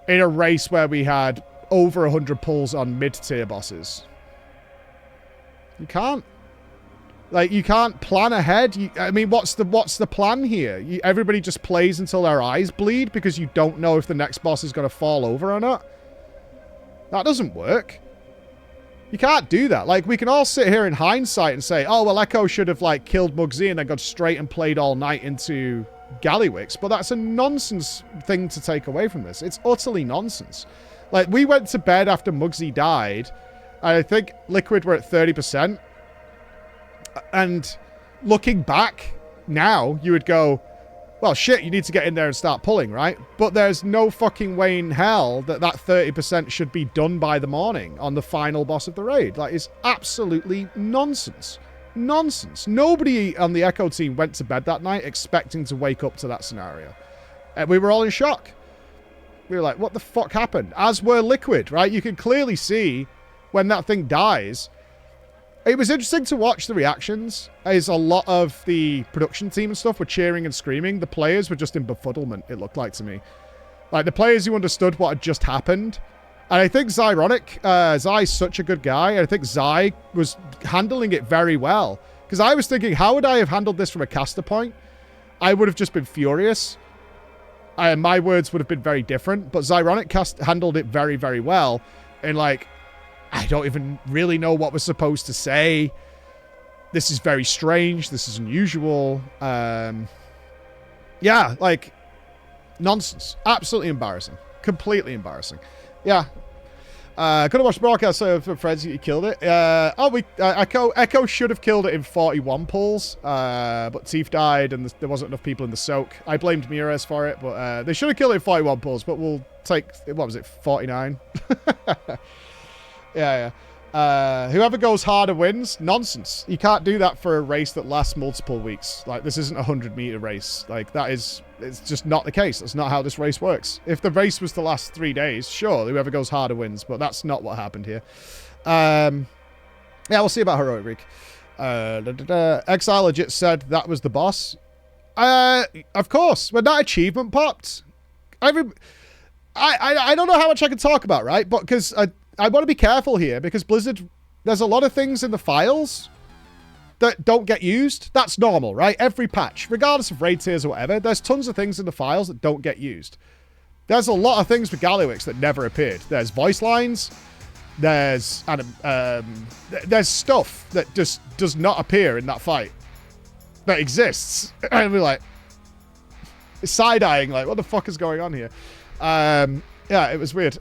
In a race where we had over 100 pulls on mid-tier bosses. You can't. Like, you can't plan ahead. I mean, what's the plan here? Everybody just plays until their eyes bleed because you don't know if the next boss is going to fall over or not? That doesn't work. You can't do that. Like, we can all sit here in hindsight and say, oh, well, Echo should have, like, killed Mugsy and then gone straight and played all night into Gallywix. But that's a nonsense thing to take away from this. It's utterly nonsense. Like, we went to bed after Mugsy died, and I think Liquid were at 30%. And looking back now, you would go, well, shit, you need to get in there and start pulling, right? But there's no fucking way in hell that 30% should be done by the morning on the final boss of the raid. Like, it's absolutely nonsense. Nonsense. Nobody on the Echo team went to bed that night expecting to wake up to that scenario. And we were all in shock. We were like, what the fuck happened? As were Liquid, right? You can clearly see when that thing dies. It was interesting to watch the reactions, as a lot of the production team and stuff were cheering and screaming. The players were just in befuddlement, it looked like to me. Like, the players who understood what had just happened. And I think Zai's such a good guy, and I think Zai was handling it very well. Because I was thinking, how would I have handled this from a caster point? I would have just been furious. My words would have been very different, but Zyronic handled it very, very well. And, like, I don't even really know what we're supposed to say. This is very strange. This is unusual. Yeah, like, nonsense. Absolutely embarrassing. Completely embarrassing. Yeah. Could have watched the broadcast for friends. You killed it. Echo should have killed it in 41 pulls, but Teeth died and there wasn't enough people in the soak. I blamed Mires for it, but they should have killed it in 41 pulls, but we'll take, what was it, 49? Yeah. Whoever goes harder wins. Nonsense. You can't do that for a race that lasts multiple weeks. Like, this isn't a 100-meter race. Like, it's just not the case. That's not how this race works. If the race was to last 3 days, sure, whoever goes harder wins, but that's not what happened here. Yeah, we'll see about Heroic Reek. Exile legit said that was the boss. Of course. When that achievement popped, I don't know how much I can talk about, right? But because I want to be careful here, because Blizzard, there's a lot of things in the files that don't get used. That's normal, right? Every patch, regardless of raid tiers or whatever, there's tons of things in the files that don't get used. There's a lot of things with Gallywix that never appeared. There's voice lines. There's stuff that just does not appear in that fight that exists. And we're like, side-eyeing, like, what the fuck is going on here? Yeah, it was weird.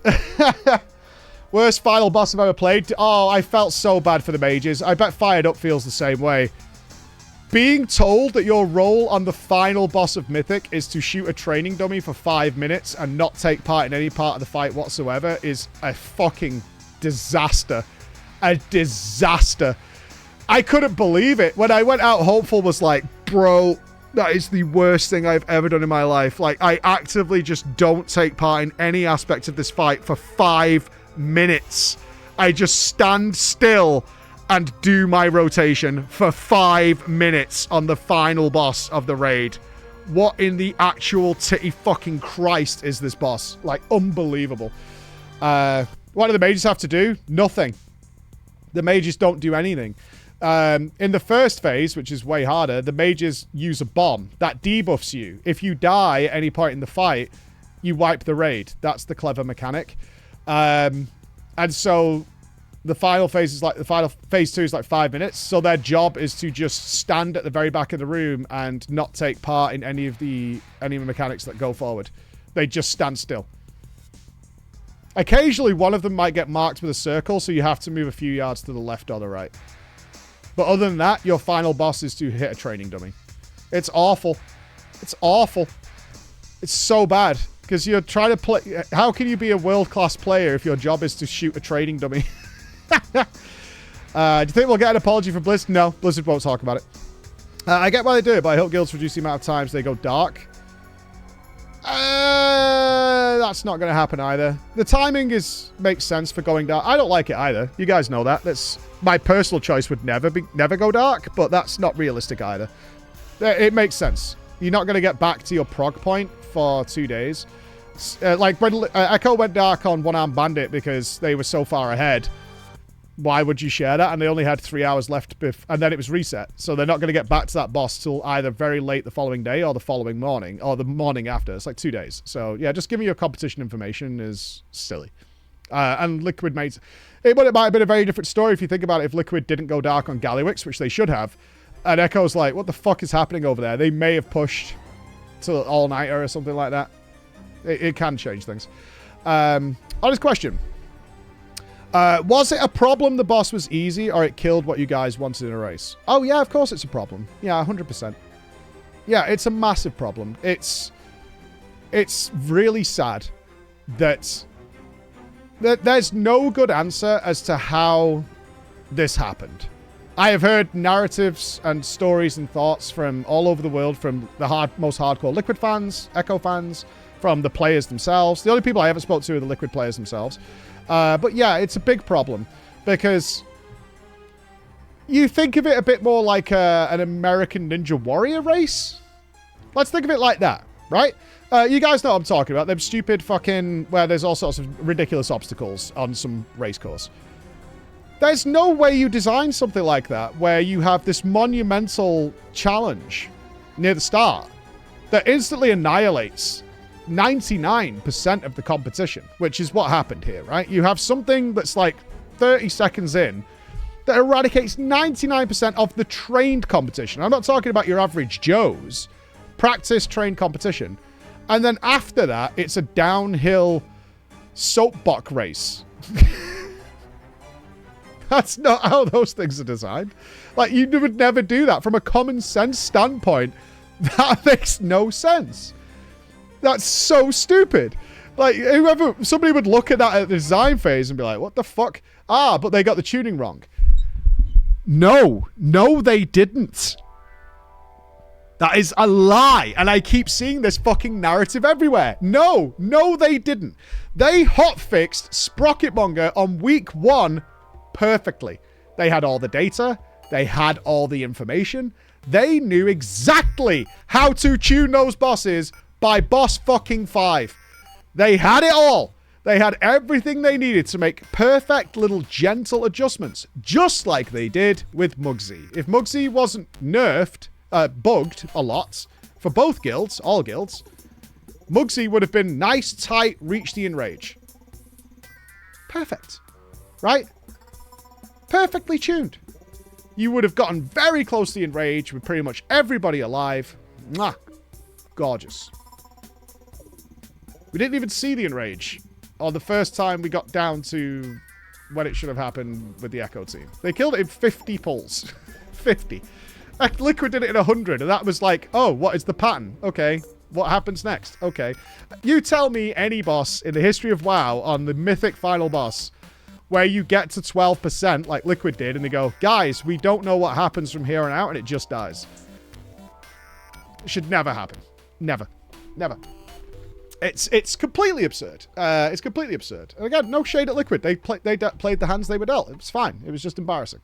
Worst final boss I've ever played. Oh, I felt so bad for the mages. I bet Fired Up feels the same way. Being told that your role on the final boss of Mythic is to shoot a training dummy for 5 minutes and not take part in any part of the fight whatsoever is a fucking disaster. A disaster. I couldn't believe it. When I went out, Hopeful was like, bro, that is the worst thing I've ever done in my life. Like, I actively just don't take part in any aspect of this fight for 5 minutes. I just stand still and do my rotation for 5 minutes on the final boss of the raid. What in the actual titty fucking Christ is this boss? Like, unbelievable. What do the mages have to do? Nothing. The mages don't do anything. In the first phase, which is way harder, the mages use a bomb. That debuffs you. If you die at any point in the fight, you wipe the raid. That's the clever mechanic. And so the final phase is like, the final phase 2 is like 5 minutes. So their job is to just stand at the very back of the room and not take part in any of the mechanics that go forward. They just stand still. Occasionally, one of them might get marked with a circle, so you have to move a few yards to the left or the right. But other than that, your final boss is to hit a training dummy. It's awful. It's awful. It's so bad. Because you're trying to play... How can you be a world-class player if your job is to shoot a trading dummy? Do you think we'll get an apology from Blizzard? No, Blizzard won't talk about it. I get why they do it, but I hope guilds reduce the amount of times they go dark. That's not going to happen either. The timing makes sense for going dark. I don't like it either. You guys know that. That's my personal choice would never go dark, but that's not realistic either. It makes sense. You're not going to get back to your prog point for 2 days. Like when Echo went dark on One Arm Bandit because they were so far ahead. Why would you share that? And they only had 3 hours left, and then it was reset. So they're not going to get back to that boss till either very late the following day or the following morning, or the morning after. It's like 2 days. So yeah, just giving you competition information is silly. And Liquid might have been a very different story if you think about it. If Liquid didn't go dark on Gallywix, which they should have, and Echo's like, what the fuck is happening over there? They may have pushed to all-nighter or something like that. It can change things. On this question. Was it a problem the boss was easy, or it killed what you guys wanted in a race? Oh, yeah, of course it's a problem. Yeah, 100%. Yeah, it's a massive problem. It's really sad that there's no good answer as to how this happened. I have heard narratives and stories and thoughts from all over the world, from the most hardcore Liquid fans, Echo fans, from the players themselves. The only people I ever spoke to are the Liquid players themselves. But yeah, it's a big problem because you think of it a bit more like an American Ninja Warrior race. Let's think of it like that, right? You guys know what I'm talking about. Them stupid fucking... where there's all sorts of ridiculous obstacles on some race course. There's no way you design something like that where you have this monumental challenge near the start that instantly annihilates 99% of the competition, which is what happened here, right? You have something that's like 30 seconds in that eradicates 99% of the trained competition. I'm not talking about your average Joes. Practice, trained competition. And then after that, it's a downhill soapbox race. That's not how those things are designed. Like, you would never do that. From a common sense standpoint, that makes no sense. That's so stupid. Like, somebody would look at that at the design phase and be like, what the fuck? Ah, but they got the tuning wrong. No, they didn't. That is a lie. And I keep seeing this fucking narrative everywhere. No, they didn't. They hotfixed Sprocketmonger on week 1 perfectly. They had all the data. They had all the information. They knew exactly how to tune those bosses by boss fucking 5. They had it all. They had everything they needed to make perfect little gentle adjustments, just like they did with Muggsy. If Muggsy wasn't nerfed, bugged a lot, for both guilds, all guilds, Muggsy would have been nice, tight, reach the enrage. Perfect. Right? Perfectly tuned. You would have gotten very close to the enrage with pretty much everybody alive. Mwah. Gorgeous. We didn't even see the enrage on the first time we got down to when it should have happened with the Echo team. They killed it in 50 pulls. 50. Liquid did it in 100, and that was like, oh, what is the pattern? Okay, what happens next? Okay. You tell me any boss in the history of WoW on the mythic final boss where you get to 12% like Liquid did, and they go, guys, we don't know what happens from here on out, and it just dies. It should never happen. Never. Never. It's completely absurd. It's completely absurd. And again, no shade at Liquid. They played the hands they were dealt. It was fine. It was just embarrassing.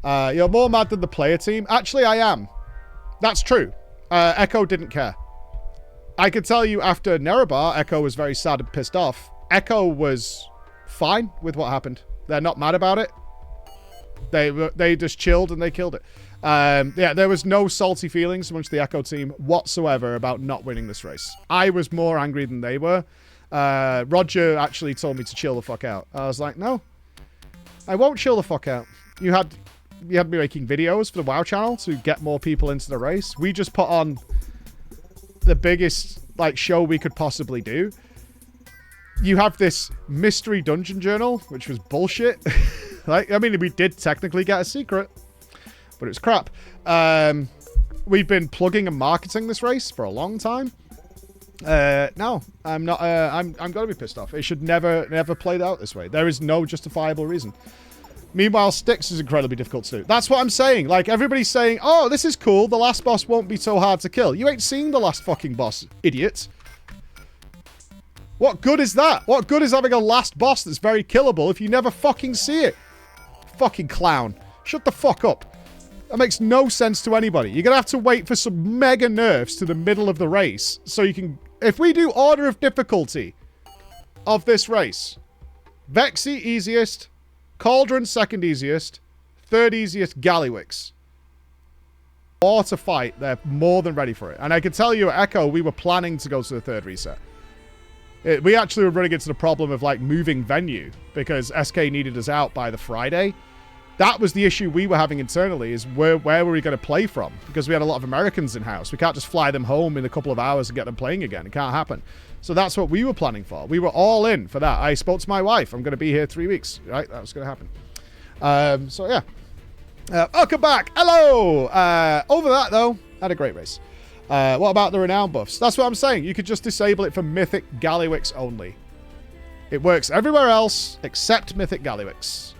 You're more mad than the player team. Actually, I am. That's true. Echo didn't care. I could tell you after Nerebar, Echo was very sad and pissed off. Echo was fine with what happened. They're not mad about it. They just chilled and they killed it. Yeah, there was no salty feelings amongst the Echo team whatsoever about not winning this race. I was more angry than they were. Roger actually told me to chill the fuck out. I was like, no, I won't chill the fuck out. You had me making videos for the WoW channel to get more people into the race. We just put on the biggest show we could possibly do. You have this mystery dungeon journal, which was bullshit. I mean, we did technically get a secret, but it was crap. We've been plugging and marketing this race for a long time. No, I'm not. I'm gonna be pissed off. It should never played out this way. There is no justifiable reason. Meanwhile, Styx is incredibly difficult to do. That's what I'm saying. Like, everybody's saying, oh, this is cool. The last boss won't be so hard to kill. You ain't seen the last fucking boss, idiot. What good is that? What good is having a last boss that's very killable if you never fucking see it? Fucking clown. Shut the fuck up. That makes no sense to anybody. You're gonna have to wait for some mega nerfs to the middle of the race so you can... If we do order of difficulty of this race, Vexy easiest... Cauldron, second easiest. Third easiest, Gallywix. Or to fight, they're more than ready for it. And I can tell you at Echo, we were planning to go to the third reset. We actually were running into the problem of, like, moving venue. Because SK needed us out by the Friday. That was the issue we were having internally, is where were we going to play from? Because we had a lot of Americans in-house. We can't just fly them home in a couple of hours and get them playing again. It can't happen. So that's what we were planning for. We were all in for that. I spoke to my wife. I'm going to be here 3 weeks. Right? That was going to happen. So, yeah. Welcome back. Hello. Over that, though, had a great race. What about the renown buffs? That's what I'm saying. You could just disable it for Mythic Gallywix only. It works everywhere else except Mythic Gallywix.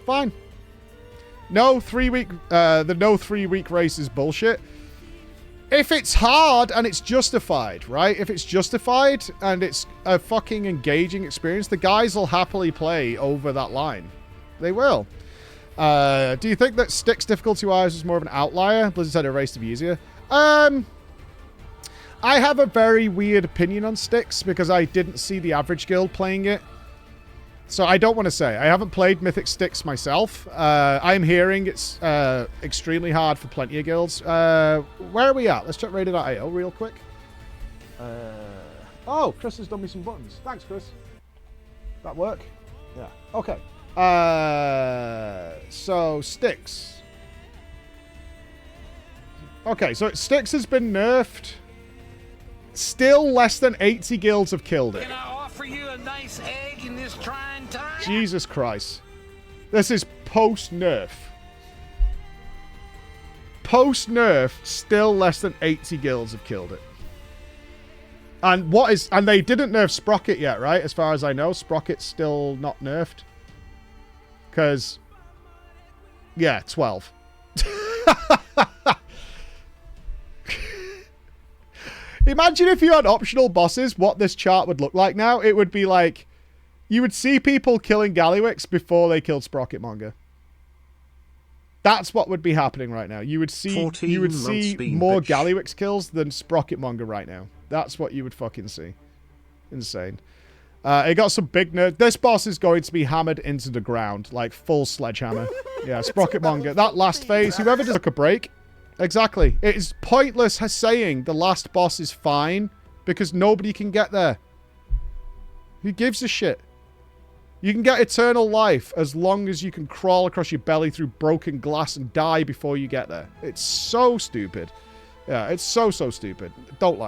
Fine. No 3-week... the no 3-week race is bullshit. If it's hard and it's justified, right? If it's justified and it's a fucking engaging experience, the guys will happily play over that line. They will. Do you think that Styx difficulty-wise is more of an outlier? Blizzard said a race to be easier. I have a very weird opinion on Styx because I didn't see the average guild playing it. So I don't want to say. I haven't played Mythic Styx myself. I'm hearing it's extremely hard for plenty of guilds. Where are we at? Let's check rated.io real quick. Oh, Chris has done me some buttons. Thanks, Chris. That work? Yeah. Okay. So, Styx. Okay, so Styx has been nerfed. Still less than 80 guilds have killed it. Can I offer you a nice egg in this trying time? Jesus Christ. This is post-nerf. Post-nerf, still less than 80 guilds have killed it. And and they didn't nerf Sprocket yet, right? As far as I know, Sprocket's still not nerfed. Because, yeah, 12. Imagine if you had optional bosses, what this chart would look like now. It would be like, you would see people killing Gallywix before they killed Sprocketmonger. That's what would be happening right now. You would see more Gallywix kills than Sprocketmonger right now. That's what you would fucking see. Insane. It got some big nerfs. This boss is going to be hammered into the ground, like full sledgehammer. Yeah, Sprocketmonger. That last phase, whoever took a break. Exactly. It is pointless saying the last boss is fine because nobody can get there. Who gives a shit? You can get eternal life as long as you can crawl across your belly through broken glass and die before you get there. It's so stupid. Yeah, it's so stupid. Don't like